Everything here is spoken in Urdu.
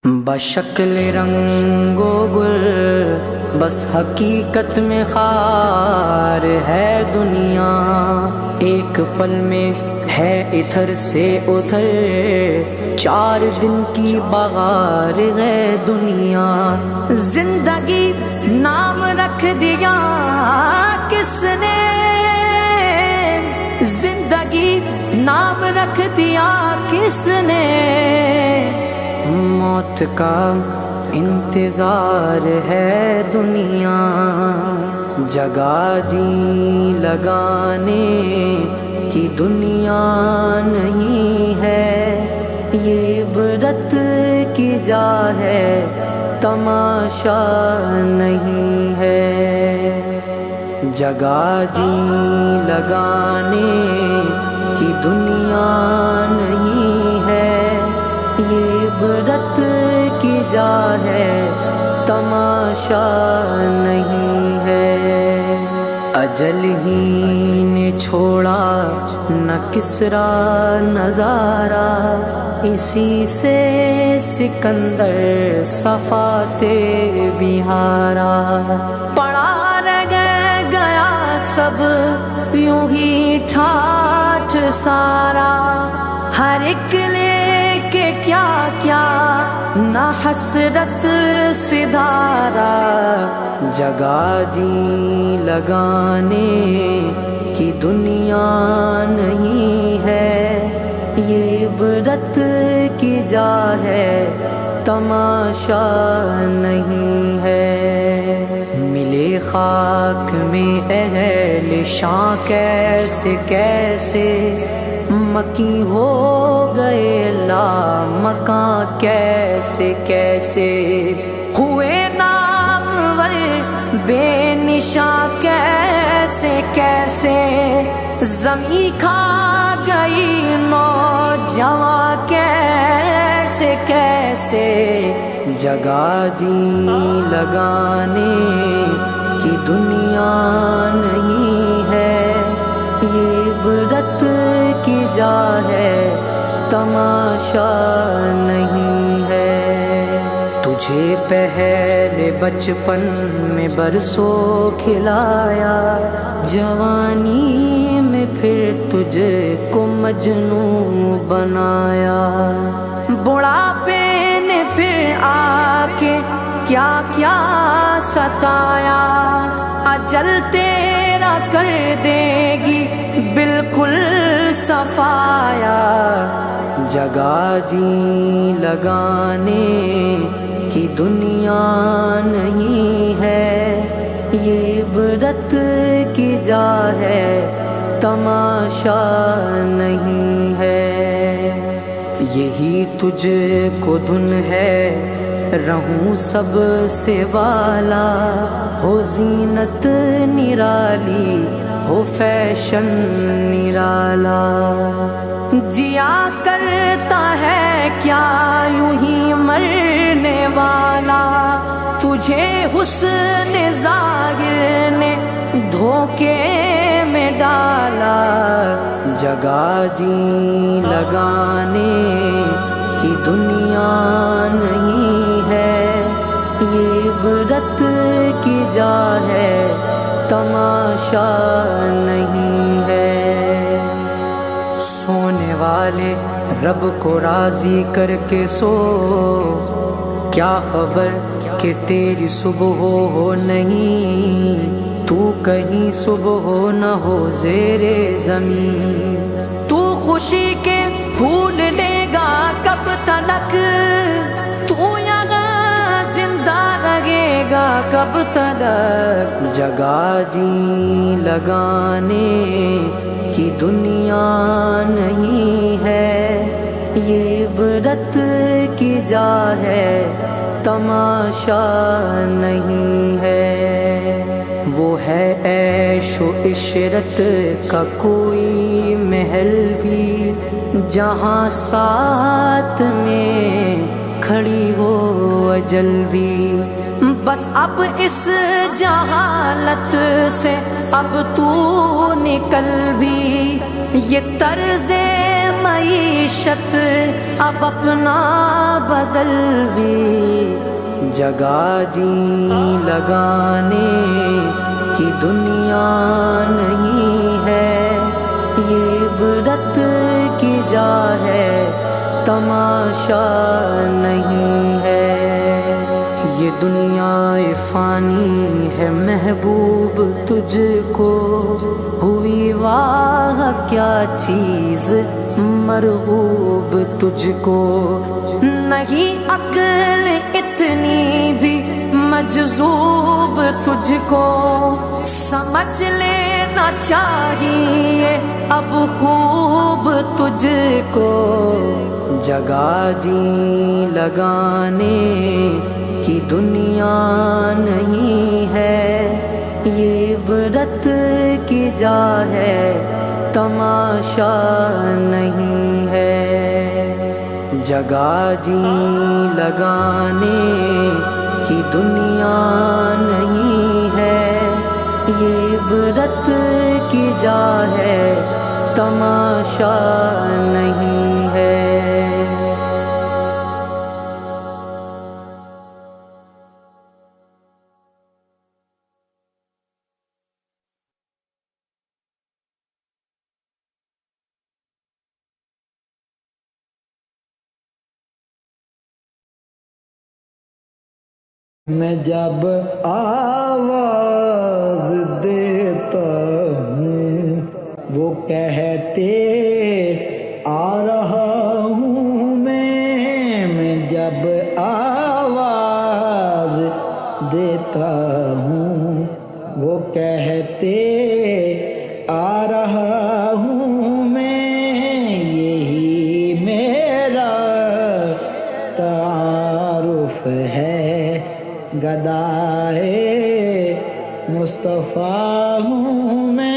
بشکل رنگ و گل بس حقیقت میں خار ہے دنیا، ایک پل میں ہے ادھر سے ادھر، 4 دن کی بغار ہے دنیا۔ زندگی نام رکھ دیا کس نے، زندگی نام رکھ دیا کس نے، موت کا انتظار ہے دنیا۔ جگہ جی لگانے کی دنیا نہیں ہے، یہ عبرت کی جا ہے تماشا نہیں ہے۔ جگہ جی لگانے کی دنیا نہیں ہے، یہ عبرت کی جا ہے تماشا نہیں ہے۔ اجل ہی نے چھوڑا نہ کسرا نہ دارا، اسی سے سکندر صفاتے بہارا۔ پڑا رہ گیا سب یوں ہی ٹھاٹھ سارا، ہر ایک لے کے کیا کیا نہ حسرت سدھارا۔ جگہ جی لگانے کی دنیا نہیں ہے، یہ عبرت کی جا ہے تماشا نہیں ہے۔ ملے خاک میں اہل شاں کیسے کیسے، مکی ہو گئے لا مکاں کیسے کیسے، ہوئے نامور بے نشاں کیسے کیسے، زمین کھا گئی نوجواں کیسے کیسے۔ جگہ جی لگانے کی دنیا نہیں ہے، یہ عبرت کی جا ہے تماشا نہیں ہے۔ تجھے پہلے بچپن میں برسوں کھلایا، جوانی میں پھر تجھ کو مجنوں بنایا، بڑھاپے نے پھر آ کے کیا کیا ستایا، اجل تیرا کر دے گی بالکل صفایا۔ جگہ جی لگانے کی دنیا نہیں ہے، یہ عبرت کی جا ہے تماشا نہیں ہے۔ یہی تجھ کو دھن ہے رہوں سب سے والا، ہو زینت نرالی ہو فیشن نرالا، جیا کرتا ہے کیا یوں ہی مرنے والا، تجھے حسن ظاہر نے دھوکے میں ڈالا۔ جگہ جی لگانے کی دنیا نہیں ہے، یہ عبرت کی جا ہے تماشا نہیں ہے۔ سونے والے رب کو راضی کر کے سو، کیا خبر کہ تیری صبح ہو نہیں، تو کہیں صبح ہو نہ ہو زیر زمین۔ تو خوشی کے پھول لے گا کب تلک، تو یہاں زندہ رہے گا کب تلک۔ جگہ جی لگانے کی دنیا نہیں ہے، یہ عبرت کی جا ہے تماشا نہیں ہے۔ وہ ہے عیش و عشرت کا کوئی محل بھی، جہاں ساتھ میں کھڑی ہو اجل بھی۔ بس اب اس جہالت سے اب تو نکل بھی، یہ طرز معیشت اب اپنا بدل بھی جگہ جی لگانے کی دنیا نہیں ہے، یہ عبرت کی جا ہے تماشا نہیں ہے۔ یہ دنیا فانی ہے محبوب تجھ کو، ہوئی واہ کیا چیز مرغوب تجھ کو، نہیں عقل اتنی بھی مجذوب تجھ کو، سمجھ لینا چاہیے اب خوب تجھ کو، جگہ جی لگانے کی دنیا نہیں ہے، یہ عبرت کی جا ہے تماشا نہیں ہے، جگہ جی لگانے کی دنیا نہیں ہے، یہ عبرت کی جا ہے تماشا نہیں ہے۔ میں جب آواز دیتا ہوں وہ کہتے آ رہا ہوں میں جب آواز دیتا ہوں وہ کہتے آ رہا ہوں میں، یہی میرا تعارف ہے، گدائے مصطفیٰ ہوں میں۔